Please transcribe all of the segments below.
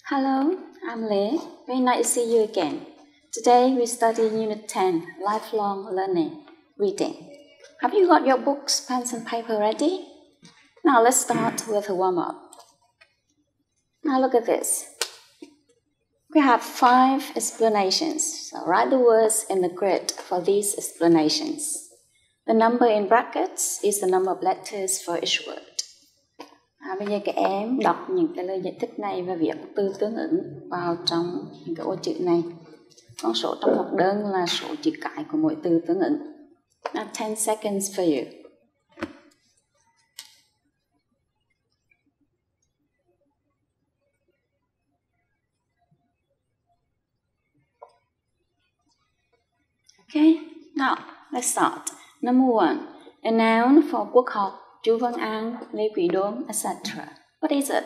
Hello, I'm Lê. Very nice to see you again. Today we study Unit 10, Lifelong Learning, Reading. Have you got your books, pens and paper ready? Now let's start with a warm-up. Now look at this. We have 5 explanations, so write the words in the grid for these explanations. The number in brackets is the number of letters for each word. Bây giờ các em đọc những cái lời giải thích này và viết từ tương ứng vào trong những cái ô chữ này. Con số trong học đơn là số chữ cái của mỗi từ tương ứng. Now 10 seconds for you. Okay, now let's start. Number 1, a noun for quốc học, Chu Văn An, Lê Quý Đôn, etc. What is it?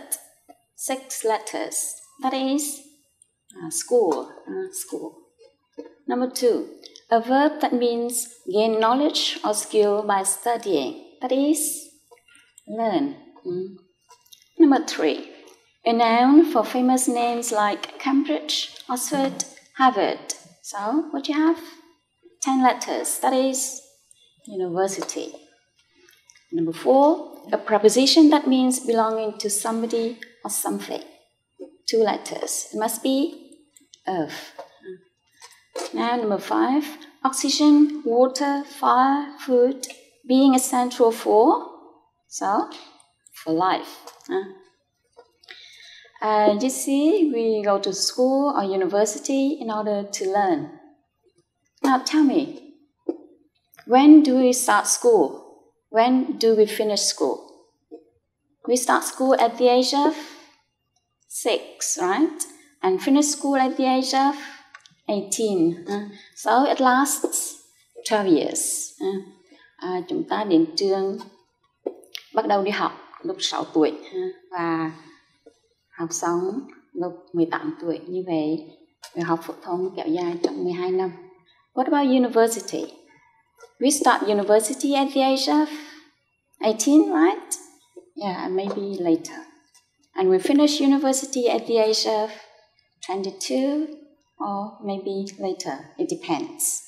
6 letters. That is school. School. Number 2, a verb that means gain knowledge or skill by studying. That is learn. Number 3, a noun for famous names like Cambridge, Oxford, Harvard. So what you have? 10 letters. That is university. Number 4, a preposition that means belonging to somebody or something. 2 letters. It must be of. Now number 5, oxygen, water, fire, food, being essential for life. You see, we go to school or university in order to learn. Now tell me, when do we start school? When do we finish school? We start school at the age of 6, right? And finish school at the age of 18. So it lasts 12 years. Chúng ta đến trường, bắt đầu đi học lúc 6 tuổi và học xong lúc 18 tuổi. Như vậy, việc học phổ thông kéo dài trong 12 năm. What about university? We start university at the age of 18, right? Yeah, and maybe later. And we finish university at the age of 22 or maybe later. It depends.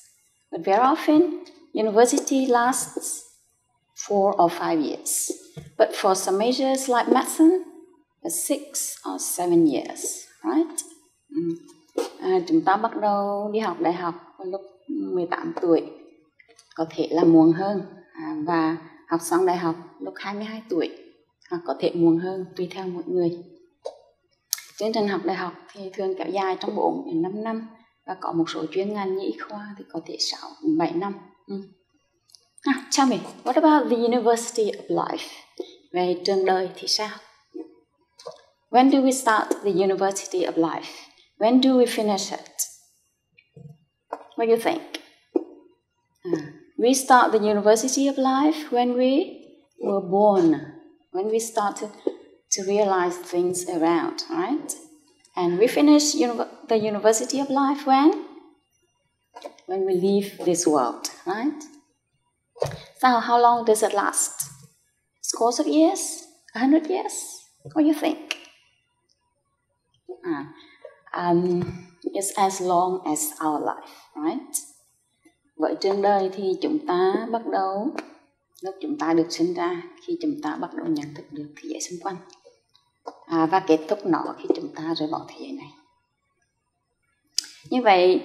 But very often, university lasts 4 or 5 years. But for some majors like medicine, it's 6 or 7 years, right? Chúng ta bắt đầu đi học đại học vào lúc 18 tuổi. Có thể là muộn hơn và học xong đại học lúc 22 tuổi hoặc có thể muộn hơn tùy theo mỗi người. Chương trình học đại học thì thường kéo dài trong 4 đến 5 năm và có một số chuyên ngành như y khoa thì có thể 6 đến 7 năm. Now, tell me, what about the University of Life? Về trường đời thì sao? When do we start the University of Life? When do we finish it? What do you think? We start the University of Life when we were born, when we started to realize things around, right? And we finish the University of Life when we leave this world, right? So how long does it last? Scores of years? 100 years? What do you think? It's as long as our life, right? Với trường đời thì chúng ta bắt đầu lúc chúng ta được sinh ra, khi chúng ta bắt đầu nhận thức được thế giới xung quanh và kết thúc nó khi chúng ta rời bỏ thế giới này. Như vậy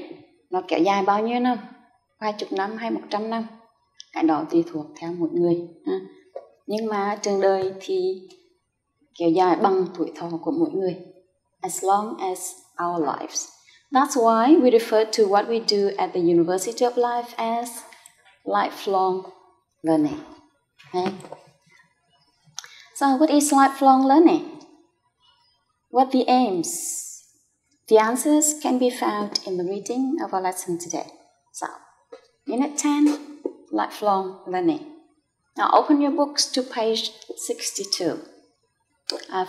nó kéo dài bao nhiêu năm? Vài chục năm hay 100 năm? Cái đó tùy thuộc theo một người. Nhưng mà trường đời thì kéo dài bằng tuổi thọ của mỗi người. As long as our lives. That's why we refer to what we do at the University of Life as lifelong learning. Okay? So what is lifelong learning? What are the aims? The answers can be found in the reading of our lesson today. So, Unit 10, lifelong learning. Now open your books to page 62.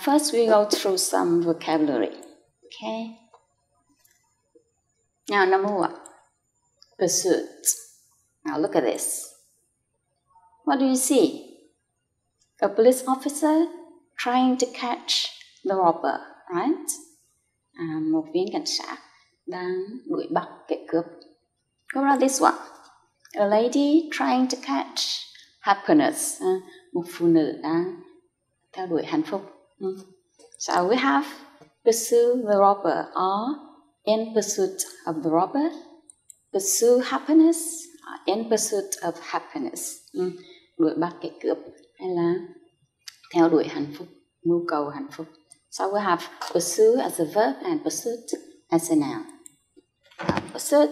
First we go through some vocabulary. Okay? Now, number 1, pursuit. Now, look at this. What do you see? A police officer trying to catch the robber, right? một viên cảnh sát đang đuổi bắt kẻ cướp. What about this one? A lady trying to catch happiness. Một phụ nữ đang theo đuổi hạnh phúc. So we have pursue the robber or in pursuit of the robber. Pursue happiness, in pursuit of happiness. Đuổi bắt kẻ cướp hay là theo đuổi hạnh phúc, mưu cầu hạnh phúc. So we have pursue as a verb and pursuit as a noun. Pursuit,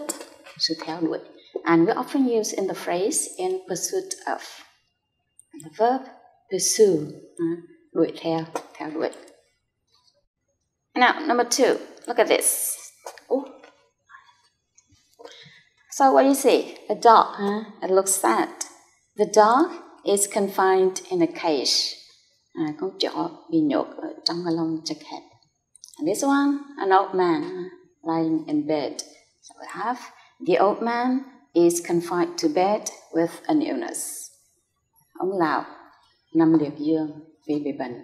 sự theo đuổi. And we often use in the phrase in pursuit of. And the verb pursue, đuổi theo đuổi. Now, number 2, look at this. Ooh. So what do you see? A dog, it looks sad. The dog is confined in a cage. Con chó bị nhốt ở trong cái lồng chật hẹp. And this one, an old man lying in bed. So we have the old man is confined to bed with an illness. Ông lão nằm liệt giường vì bị bệnh.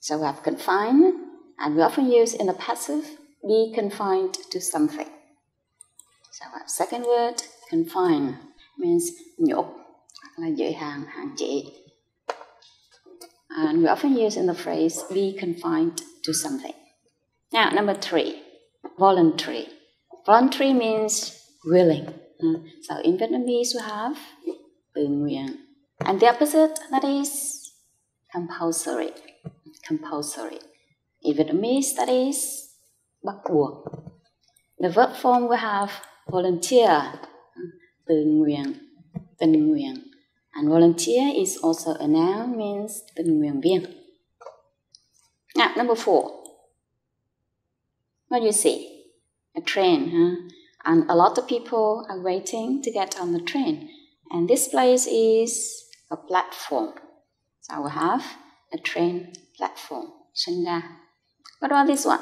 So we have confined, and we often use in the passive, be confined to something. So we have second word, confine, means nhốt, hoặc là giới hạn, hạn chế. And we often use in the phrase, be confined to something. Now, number 3, voluntary. Voluntary means willing. So in Vietnamese we have tự nguyện. And the opposite, that is compulsory. Compulsory. In Vietnamese, that is bắt buộc. The verb form we have volunteer, tự nguyện, tình nguyện. And volunteer is also a noun, means tình nguyện viên. Now, number 4. What do you see? A train, and a lot of people are waiting to get on the train. And this place is a platform. So we have a train platform, sân ga. What about this one?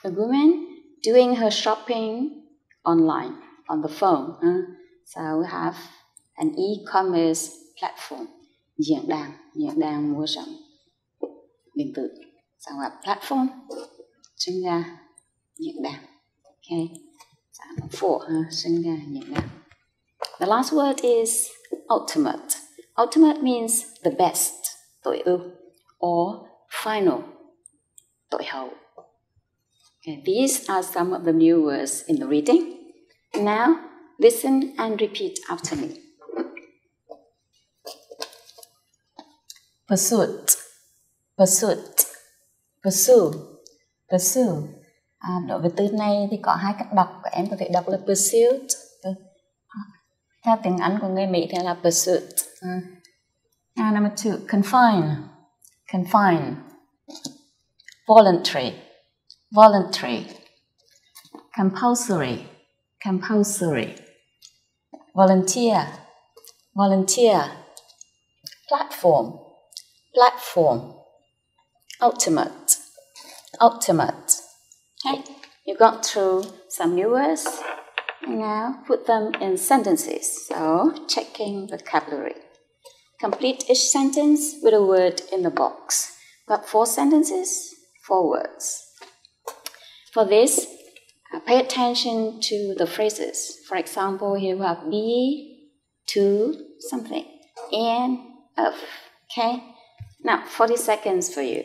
A woman doing her shopping online, on the phone. So we have an e-commerce platform, diễn đàn mua sắm điện tử. So we have platform, sân ga, diễn đàn. Okay. So number 4, sân ga, diễn đàn. The last word is ultimate. Ultimate means the best, tối ưu, or final, tối hậu. Okay, these are some of the new words in the reading. Now, listen and repeat after me. Pursuit, pursuit, pursue, pursue. Đối với từ này thì có 2 cách đọc. Các em có thể đọc là pursuit. Theo tiếng Anh của người Mỹ thì là pursuit. Number 2, confine, confine. Voluntary, voluntary. Compulsory, compulsory. Volunteer, volunteer. Platform, platform. Ultimate, ultimate. Okay, you got through some new words. Now put them in sentences. So, checking vocabulary. Complete each sentence with a word in the box. Got 4 sentences, 4 words. For this, pay attention to the phrases. For example, here we have be, to, something, and, of. Okay? Now, 40 seconds for you.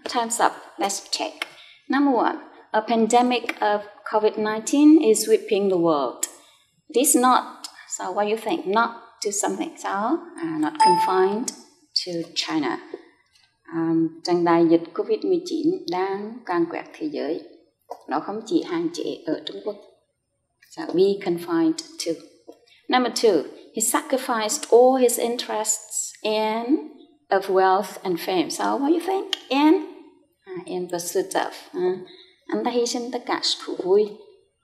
Time's up. Let's check. Number 1. A pandemic of COVID-19 is sweeping the world. This not, so what do you think? Not to something. So, not confined to China. Trận đại dịch COVID-19 đang càn quét thế giới. Nó không chỉ hạn chế ở Trung Quốc. So be confined to. Number 2, he sacrificed all his interests of wealth and fame. So what do you think? In pursuit of. Anh ta hy sinh tất cả thú vui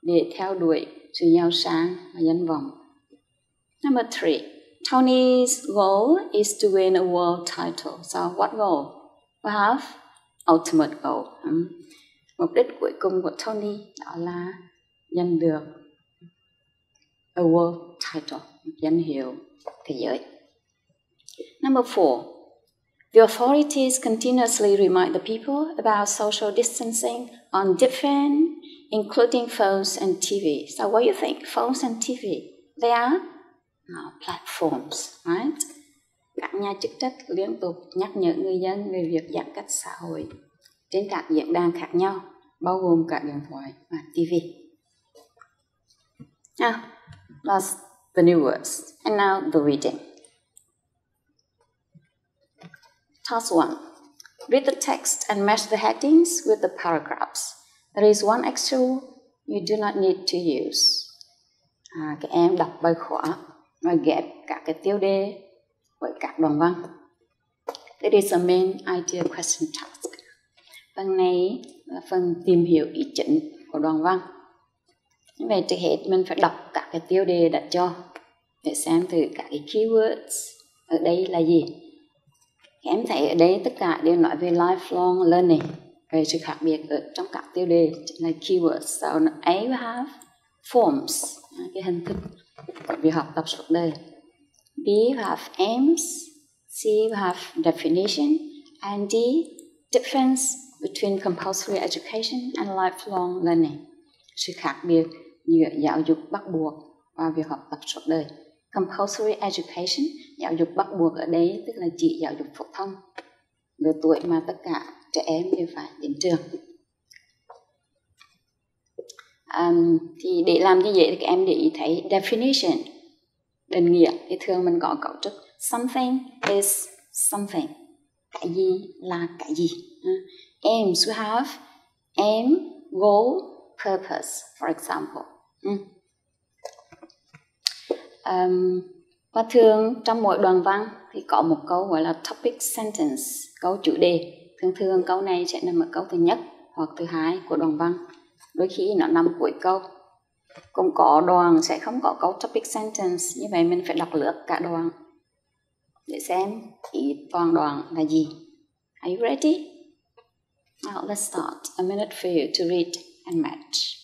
để theo đuổi sự giàu sang và danh vọng. Number 3, Tony's goal is to win a world title. So what goal? We have ultimate goal. Mục đích cuối cùng của Tony đó là giành được a world title, danh hiệu thế giới. Number 4, the authorities continuously remind the people about social distancing on different, including phones and TV. So what do you think? Phones and TV, they are platforms, right? Các nhà chức trách liên tục nhắc nhở người dân về việc giãn cách xã hội trên các diễn đàn khác nhau, bao gồm cả điện thoại và TV. Now, that's the new words. And now the reading. Task 1. Read the text and match the headings with the paragraphs. There is one extra you do not need to use. Các em đọc bài khóa và ghép các cái tiêu đề với các đoạn văn. It is a main idea question task. Phần này là phần tìm hiểu ý chính của đoạn văn. Như vậy trước hết mình phải đọc các cái tiêu đề đã cho để xem thử các cái keywords ở đây là gì. Các em thấy ở đây tất cả đều nói về lifelong learning. Về sự khác biệt ở trong các tiêu đề chính là keywords. So A we have forms, cái hình thức của việc học tập suốt đời. B we have aims. C we have definition. And D, difference between compulsory education and lifelong learning. Sự khác biệt giữa giáo dục bắt buộc và việc học tập suốt đời. Compulsory education, giáo dục bắt buộc ở đây tức là chỉ giáo dục phổ thông, độ tuổi mà tất cả trẻ em đều phải đến trường. Thì để làm như vậy thì các em để ý thấy definition, định nghĩa thì thường mình có cấu trúc something is something, cái gì là cái gì. Aims we have aim, goal, purpose, for example. Và thường trong mỗi đoạn văn thì có một câu gọi là topic sentence, câu chủ đề. Thường câu này sẽ nằm ở câu thứ nhất hoặc thứ hai của đoạn văn. Đôi khi nó nằm cuối câu. Cũng có đoạn sẽ không có câu topic sentence, như vậy mình phải đọc lướt cả đoạn để xem ý toàn đoạn là gì. Are you ready? Now let's start. A minute for you to read and match.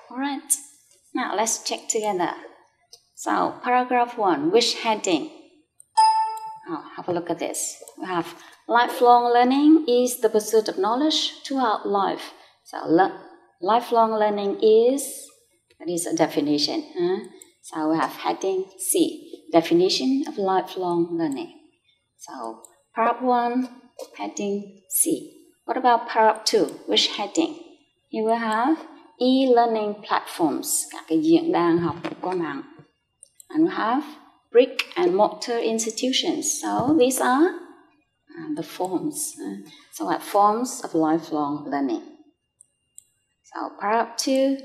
Alright, now let's check together. So, paragraph 1, which heading? Have a look at this. We have lifelong learning is the pursuit of knowledge throughout life. So, lifelong learning that is a definition. So, we have heading C, definition of lifelong learning. So, paragraph 1, heading C. What about paragraph 2, which heading? Here we have e-learning platforms, các cái diễn đàn học qua mạng. And we have brick and mortar institutions. So these are the forms. So like forms of lifelong learning. So paragraph 2,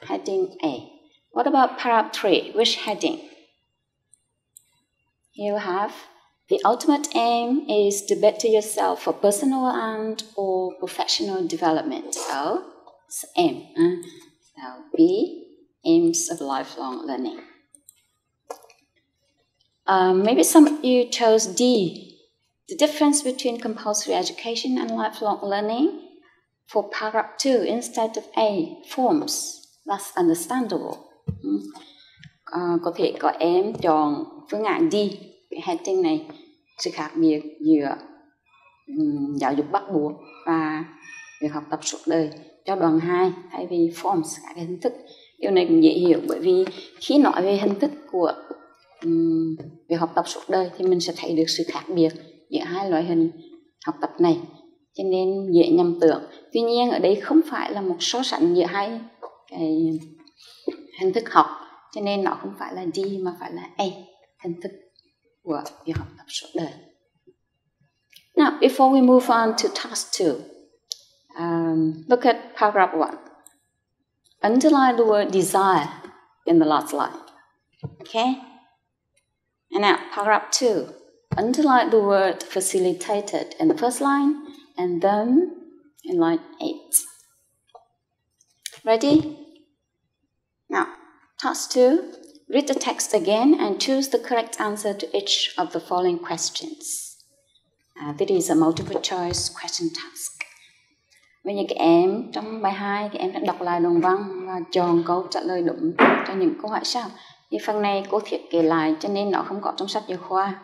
heading A. What about paragraph 3? Which heading? Here we have the ultimate aim is to better yourself for personal and or professional development. So aim. So B, aims of lifelong learning. Maybe some of you chose D, the difference between compulsory education and lifelong learning for paragraph 2 instead of A, forms. That's understandable. Có thể có em chọn phương án D, cái heading này, sự khác biệt giữa giáo dục bắt buộc và việc học tập suốt đời cho đoạn 2 thay vì forms, các cái hình thức. Điều này cũng dễ hiểu bởi vì khi nói về hình thức của việc học tập suốt đời thì mình sẽ thấy được sự khác biệt giữa hai loại hình học tập này, cho nên dễ nhầm tưởng. Tuy nhiên ở đây không phải là một so sánh giữa hai cái hình thức học, cho nên nó không phải là D mà phải là A, hình thức của việc học tập suốt đời. Now, before we move on to task 2, look at paragraph 1. Underline the word desire in the last line. Okay? And now, paragraph 2. Underline the word facilitated in the first line and then in line 8. Ready? Now, task 2. Read the text again and choose the correct answer to each of the following questions. This is a multiple choice question task. Bây giờ các em trong bài 2 các em đã đọc lại đoạn văn và chọn câu trả lời đúng cho những câu hỏi sau. Thì phần này cô thiết kế lại cho nên nó không có trong sách giáo khoa.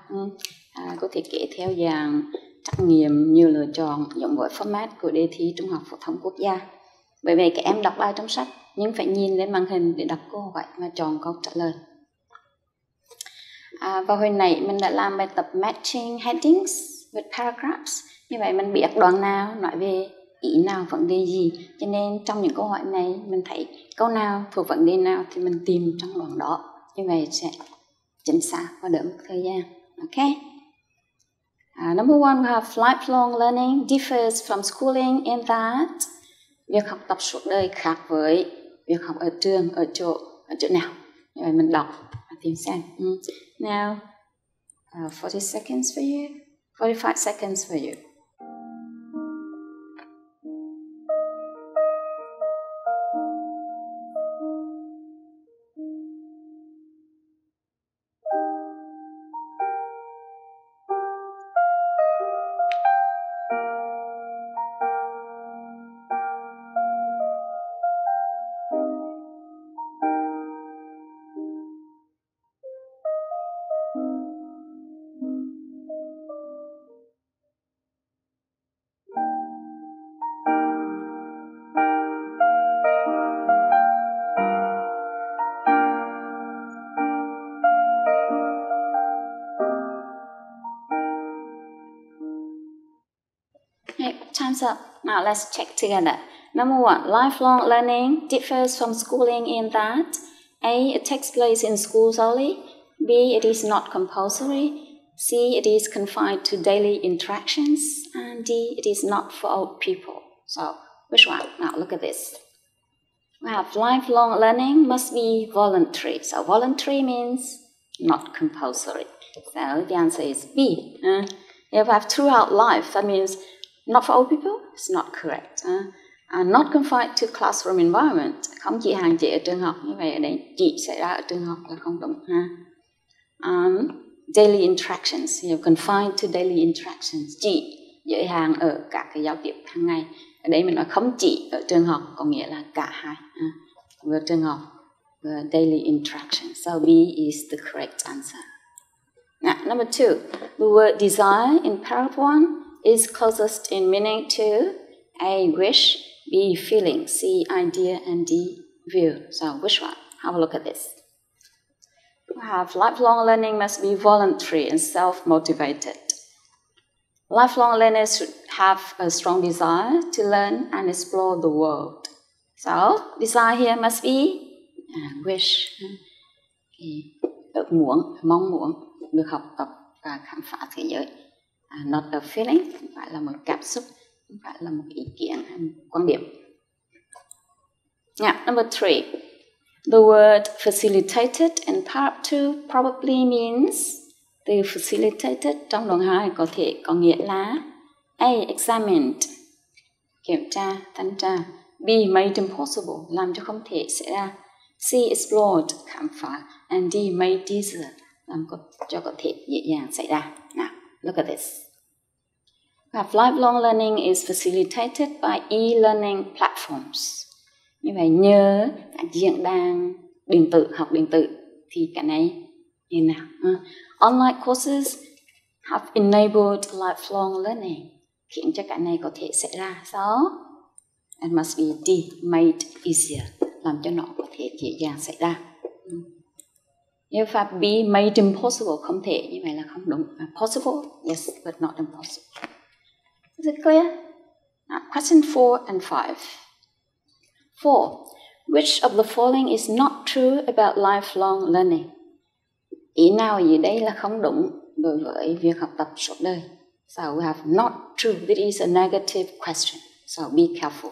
Cô thiết kế theo dạng trắc nghiệm nhiều lựa chọn giống với format của đề thi Trung học phổ thông quốc gia. Bởi vậy các em đọc lại trong sách nhưng phải nhìn lên màn hình để đọc câu hỏi và chọn câu trả lời. Và hồi nãy mình đã làm bài tập matching headings with paragraphs. Như vậy mình biết đoạn nào nói về ý nào, vấn đề gì. Cho nên trong những câu hỏi này mình thấy câu nào thuộc vấn đề nào thì mình tìm trong đoạn đó. Như vậy sẽ chính xác và đỡ mất thời gian. Okay? Number 1, we have lifelong learning differs from schooling in that việc học tập suốt đời khác với việc học ở trường, ở chỗ nào. Như vậy mình đọc và tìm xem. Now, 40 seconds for you. 45 seconds for you. Time's up. Now let's check together. Number 1, lifelong learning differs from schooling in that A, it takes place in schools only. B, it is not compulsory. C, it is confined to daily interactions. And D, it is not for old people. So, which one? Now look at this. We have lifelong learning must be voluntary. So, voluntary means not compulsory. So, the answer is B. If we have throughout life, that means not for old people, it's not correct. Not confined to classroom environment, không chỉ hạn chế ở trường học, như vậy ở đây chỉ xảy ra ở trường học là không đúng ha. Daily interactions, confined to daily interactions, chỉ giới hạn ở các cái giao tiếp hàng ngày. Ở đây mình nói không chỉ ở trường học, có nghĩa là cả hai, vừa trường học vừa daily interactions. So B is the correct answer. Now, number 2, the word desire in paragraph 1 is closest in meaning to A, wish, B, feeling, C, idea, and D, view. So which one? Have a look at this. We have lifelong learning must be voluntary and self-motivated. Lifelong learners should have a strong desire to learn and explore the world. So desire here must be wish, ước muốn, mong muốn được học tập và khám phá thế giới. Not a feeling, không phải là một cảm xúc, không phải là một ý kiến hay một quan điểm. Now, number 3. The word facilitated in paragraph 2 probably means từ facilitated trong đoạn 2 có thể có nghĩa là A, examined, kiểm tra, thanh tra. B, B. Made impossible, làm cho không thể xảy ra. C. Explored, khám phá. And D. Made easier, làm cho có thể dễ dàng xảy ra. Now, look at this. Lifelong learning is facilitated by e-learning platforms. Như vậy nhờ các diễn đàn điện tử, học điện tử thì cái này như nào? Online courses have enabled lifelong learning, khiến cho cái này có thể xảy ra. So, it must be D, made easier, làm cho nó có thể dễ dàng xảy ra. Nếu pháp B, made impossible, không thể, như vậy là không đúng. Possible, yes, but not impossible. Is it clear? Now, question 4 and 5. 4. Which of the following is not true about lifelong learning? Ý nào dưới đây là không đúng đối với việc học tập suốt đời? So we have not true. This is a negative question. So be careful.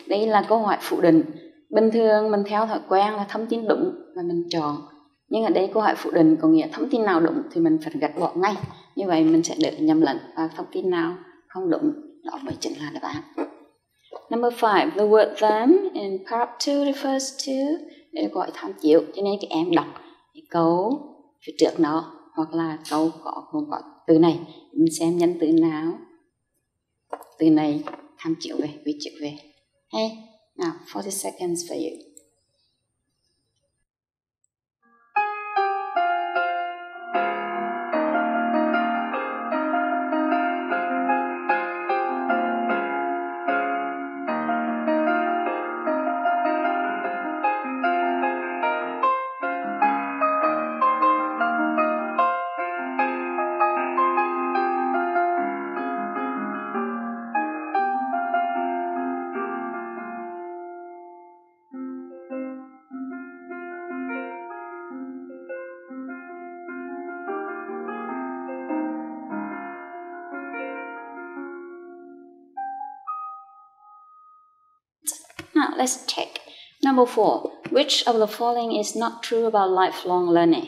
Đây là câu hỏi phủ định. Bình thường mình theo thói quen là thông tin đúng và mình chọn. Nhưng ở đây câu hỏi phủ định có nghĩa thông tin nào đúng thì mình phải gạch bỏ ngay. Như vậy mình sẽ đỡ nhầm lẫn và thông tin nào không đúng, đó mới chính là đáp án. Number 5, the word them in paragraph 2 refers to, để gọi tham chiếu, cho nên các em đọc cái câu phía trước nó, hoặc là câu có từ này, mình xem nhân từ nào, từ này tham chiếu về, quy chiếu về. Hey, now 40 seconds for you. Now let's check. Number 4. Which of the following is not true about lifelong learning?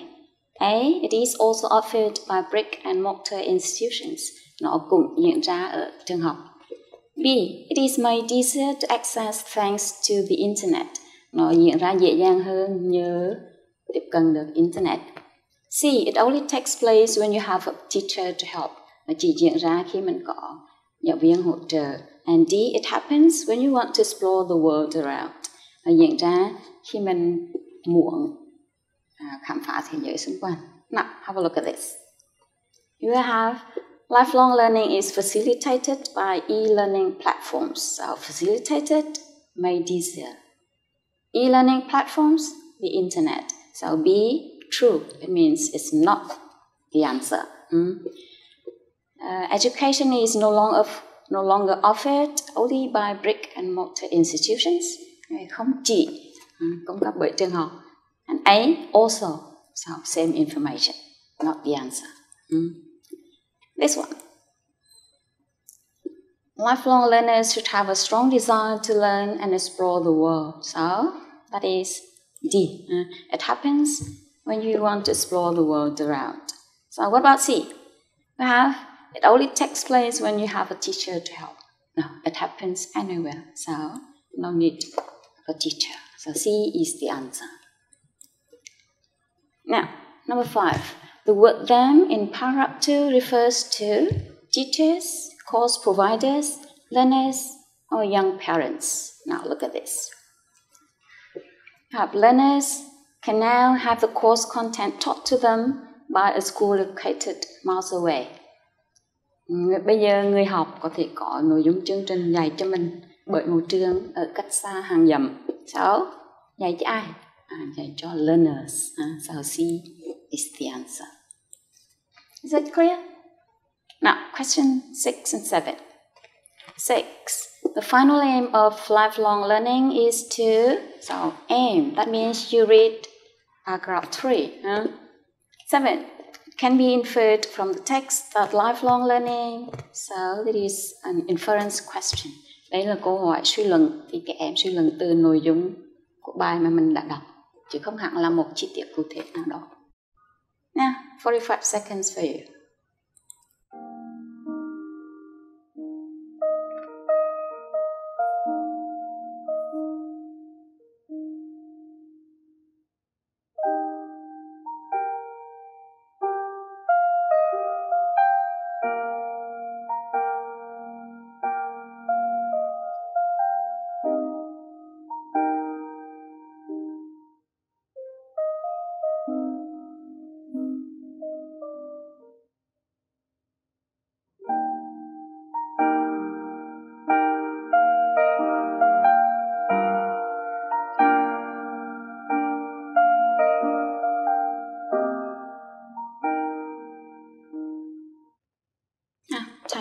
A. It is also offered by brick and mortar institutions. Nó cũng diễn ra ở trường học. B. It is made easier to access thanks to the internet. Nó diễn ra dễ dàng hơn nhờ tiếp cận được internet. C. It only takes place when you have a teacher to help. Nó chỉ diễn ra khi mình có giáo viên hỗ trợ. And D. It happens when you want to explore the world around. Nó diễn ra khi mình muốn khám phá thế giới xung quanh. Now, have a look at this. You have lifelong learning is facilitated by e-learning platforms. So, facilitated, made easier. E-learning platforms, the internet. So, B, true. It means it's not the answer. Education is no longer offered only by brick and mortar institutions. Không chỉ cung cấp bởi trường học. And A, also, so same information, not the answer. This one. Lifelong learners should have a strong desire to learn and explore the world. So, that is D. It happens when you want to explore the world around. So, what about C? We have, it only takes place when you have a teacher to help. No, it happens anywhere. So, no need of a teacher. So, C is the answer. Now, number 5. The word them in paragraph 2 refers to teachers, course providers, learners, or young parents. Now look at this. Learners can now have the course content taught to them by a school located miles away. Bây giờ người học có thể có nội dung chương trình dạy cho mình bởi một trường ở cách xa hàng dặm. So, dạy cho ai? Dạy cho learners. So C is the answer. Is it clear? Now, question 6 and 7. 6. The final aim of lifelong learning is to, so aim, that means you read paragraph 3. 7. It can be inferred from the text that lifelong learning, so it is an inference question. Đây là câu hỏi suy luận, thì các em suy luận từ nội dung của bài mà mình đã đọc, chứ không hẳn là một chi tiết cụ thể nào đó. Now, 45 seconds for you.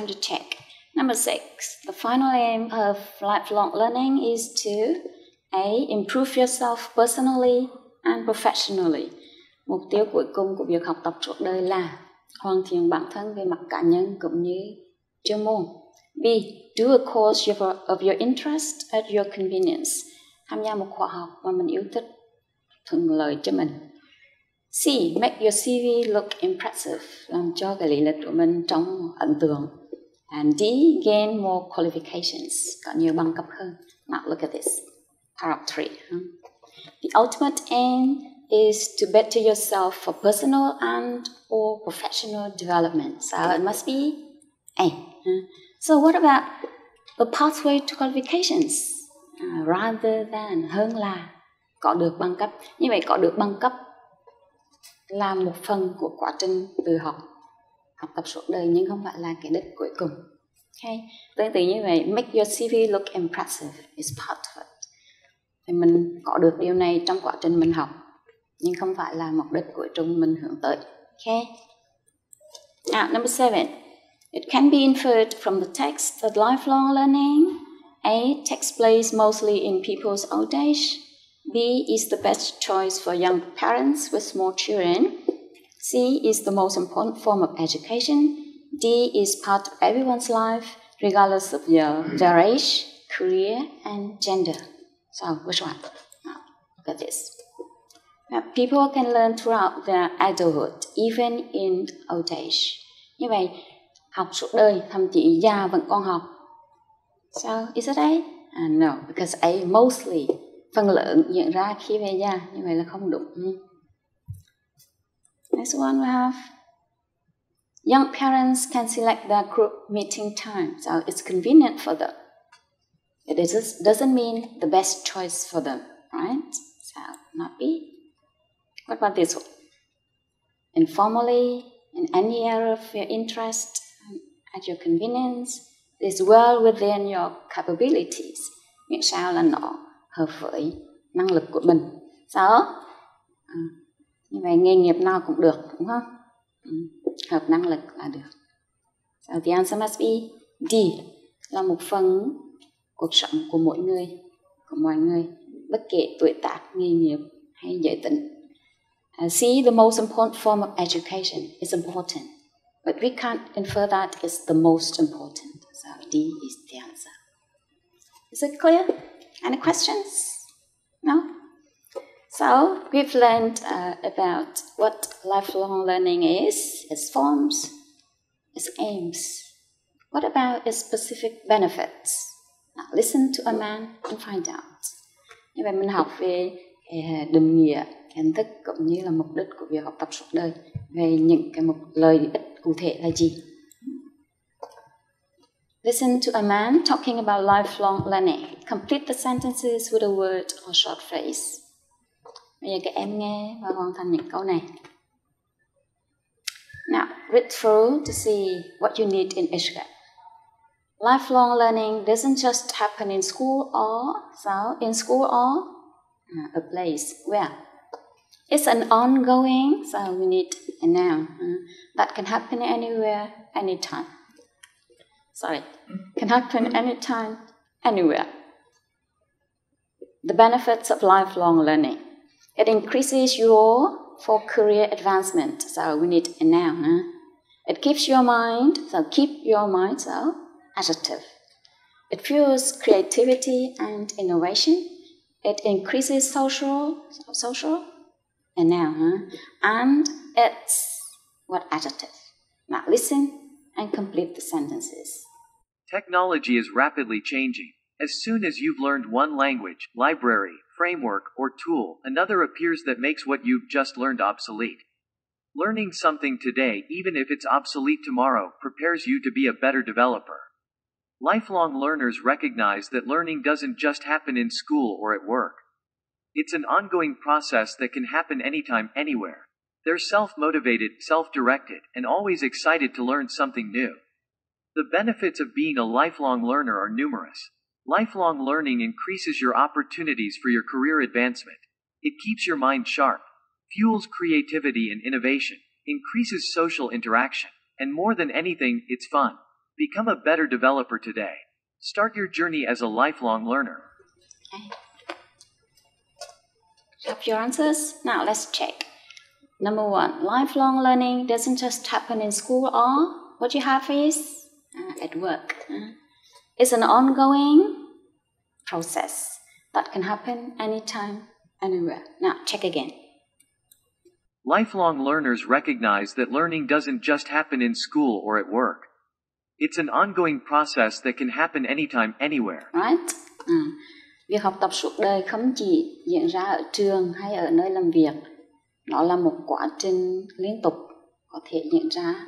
time to check. Number 6. The final aim of lifelong learning is to A. Improve yourself personally and professionally. Mục tiêu cuối cùng của việc học tập suốt đời là hoàn thiện bản thân về mặt cá nhân cũng như chuyên môn. B. Do a course of your interest at your convenience. Tham gia một khóa học mà mình yêu thích, thuận lợi cho mình. C. Make your CV look impressive. Làm cho cái lý lịch của mình trông ấn tượng. And D. Gain more qualifications. Có nhiều bằng cấp hơn. Now look at this. Paragraph 3. The ultimate aim is to better yourself for personal and or professional development. So it must be A. So what about a pathway to qualifications? Rather than, hơn là có được bằng cấp. Như vậy có được bằng cấp là một phần của quá trình tự học tập suốt đời, nhưng không phải là cái đích cuối cùng. Okay. Tương tự như vậy, make your CV look impressive is part of it. Thì mình có được điều này trong quá trình mình học, nhưng không phải là mục đích cuối cùng mình hướng tới. Okay. Now, number 7. It can be inferred from the text that lifelong learning A. Takes place mostly in people's old age. B. Is the best choice for young parents with small children. C. Is the most important form of education. D. Is part of everyone's life, regardless of their age, career, and gender. So, which one? Now, look at this. Now, people can learn throughout their adulthood, even in old age. Như vậy, học suốt đời, thậm chí già vẫn còn học. So, is it A? No, because A mostly, phần lớn diễn ra khi về già, như vậy là không đúng. Next one we have, young parents can select their group meeting time, so it's convenient for them. It doesn't mean the best choice for them, right? So, not B. What about this one? Informally, in any area of your interest, at your convenience, is well within your capabilities. Miễn sao là nó hợp với năng lực của mình. Sao? Như vậy nghề nghiệp nào cũng được, đúng không? Hợp năng lực là được. So the answer must be D. Là một phần cuộc sống của mỗi người, của mọi người, bất kể tuổi tác, nghề nghiệp hay giới tính. C. The most important form of education is important. But we can't infer that it's the most important. So D is the answer. Is it clear? Any questions? No? So we've learned about what lifelong learning is, its forms, its aims. What about its specific benefits? Now listen to a man and find out. Như vậy mình học về định nghĩa, kiến thức cũng như là mục đích của việc học tập suốt đời, về những cái lợi ích cụ thể là gì. Listen to a man talking about lifelong learning. Complete the sentences with a word or short phrase. Bây giờ các em nghe và hoàn thành những câu này. Now, read through to see what you need in each gap. Lifelong learning doesn't just happen in school or a place. Where? It's an ongoing, so we need a noun that can happen anywhere, anytime. Can happen anytime, anywhere. The benefits of lifelong learning. It increases for career advancement, so we need a noun. It keeps your mind, keep your mind, adjective. It fuels creativity and innovation. It increases social, a noun. And it's, what adjective? Now listen and complete the sentences. Technology is rapidly changing. As soon as you've learned one language, library, framework, or tool, another appears that makes what you've just learned obsolete. Learning something today, even if it's obsolete tomorrow, prepares you to be a better developer. Lifelong learners recognize that learning doesn't just happen in school or at work. It's an ongoing process that can happen anytime, anywhere. They're self-motivated, self-directed, and always excited to learn something new. The benefits of being a lifelong learner are numerous. Lifelong learning increases your opportunities for your career advancement. It keeps your mind sharp, fuels creativity and innovation, increases social interaction, and more than anything, it's fun. Become a better developer today. Start your journey as a lifelong learner. Okay. Have your answers? Now let's check. Number 1, lifelong learning doesn't just happen in school, or what you have is at work. It's an ongoing process that can happen anytime, anywhere. Now check again. Lifelong learners recognize that learning doesn't just happen in school or at work. It's an ongoing process that can happen anytime, anywhere. Right? Việc học tập suốt đời không chỉ diễn ra ở trường hay ở nơi làm việc. Nó là một quá trình liên tục, có thể diễn ra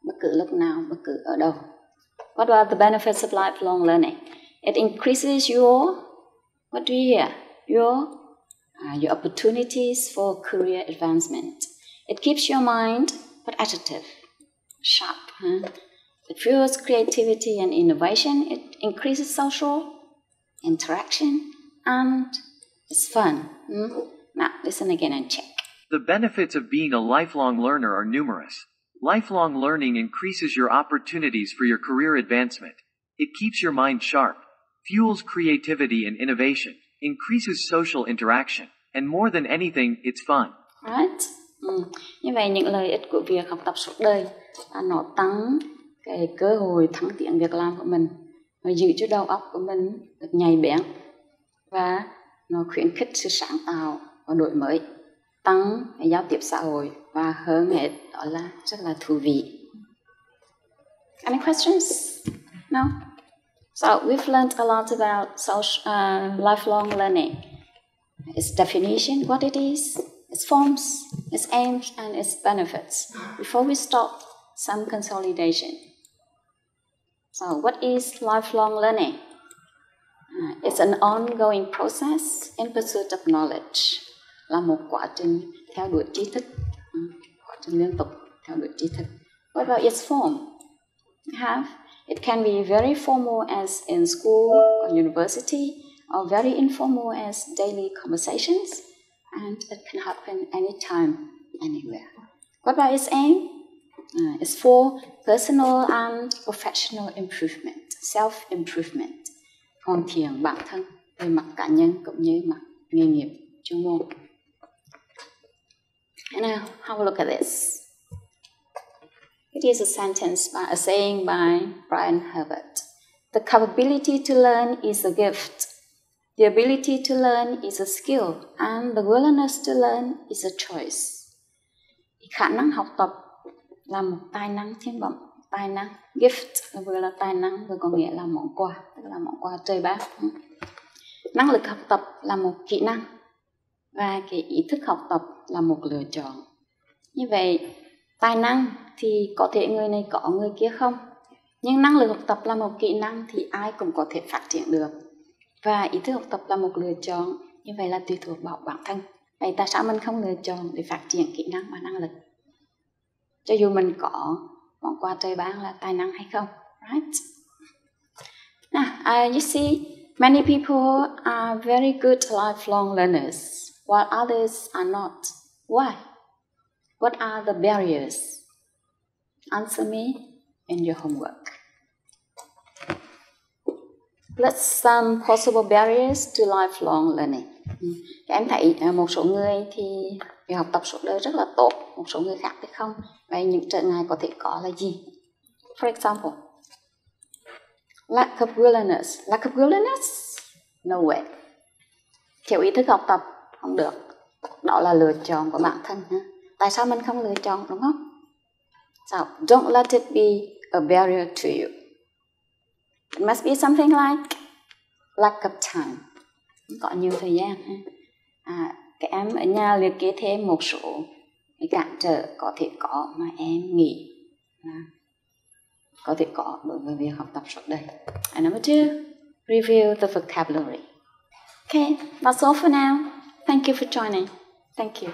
bất cứ lúc nào, bất cứ ở đâu. What are the benefits of lifelong learning? It increases your, what do you hear? Your opportunities for career advancement. It keeps your mind attentive, sharp. It fuels creativity and innovation. It increases social interaction, and it's fun. Now listen again and check. The benefits of being a lifelong learner are numerous. Lifelong learning increases your opportunities for your career advancement. It keeps your mind sharp, fuels creativity and innovation, increases social interaction, and more than anything, it's fun. Right? Như vậy những lợi ích của việc học tập suốt đời là nó tăng cái cơ hội thăng tiến việc làm của mình, nó giữ cho đầu óc của mình được nhạy bén, và nó khuyến khích sự sáng tạo và đổi mới, tăng cái giao tiếp xã hội, và hơn hết đó là rất là thú vị. Any questions? No? So we've learned a lot about lifelong learning. Its definition, what it is, its forms, its aims, and its benefits. Before we start, some consolidation. So what is lifelong learning? It's an ongoing process in pursuit of knowledge. Là một quá trình theo đuổi tri thức, quá trình liên tục theo đuổi tri thức. What about its form? It can be very formal as in school or university, or very informal as daily conversations, and it can happen anytime, anywhere. What about its aim? It's for personal and professional improvement, self-improvement, hoàn thiện bản thân về mặt cá nhân cũng như mặt nghề nghiệp chuyên môn. And now, have a look at this. It is a saying by Brian Herbert. The capability to learn is a gift. The ability to learn is a skill, and the willingness to learn is a choice. Khả năng học tập là một tài năng thiên bẩm. Tài năng, gift, vừa là tài năng, vừa có nghĩa là món quà, tức là món quà trời ban. Năng lực học tập là một kỹ năng, và cái ý thức học tập là một lựa chọn. Như vậy, tài năng thì có thể người này có, người kia không. Nhưng năng lực học tập là một kỹ năng thì ai cũng có thể phát triển được. Và ý thức học tập là một lựa chọn, như vậy là tùy thuộc vào bản thân. Vậy tại sao mình không lựa chọn để phát triển kỹ năng và năng lực? Cho dù mình có món quà trời ban là tài năng hay không. Right? Now, you see, many people are very good lifelong learners, while others are not. Why? What are the barriers? Answer me in your homework. List some possible barriers to lifelong learning. Các em thấy một số người thì việc học tập suốt đời rất là tốt, một số người khác thì không. Vậy những trở ngại có thể có là gì? For example, lack of willingness. Lack of willingness? No way. Thiếu ý thức học tập không được. Đó là lựa chọn của bản thân. Tại sao mình không lựa chọn, đúng không? So, don't let it be a barrier to you. It must be something like lack of time. Không có nhiều thời gian. Các em ở nhà liệt kê thêm một số cái cản trở có thể có mà em nghĩ có thể có đối với việc học tập suốt đời. And number 2, review the vocabulary. Okay, that's all for now. Thank you for joining. Thank you.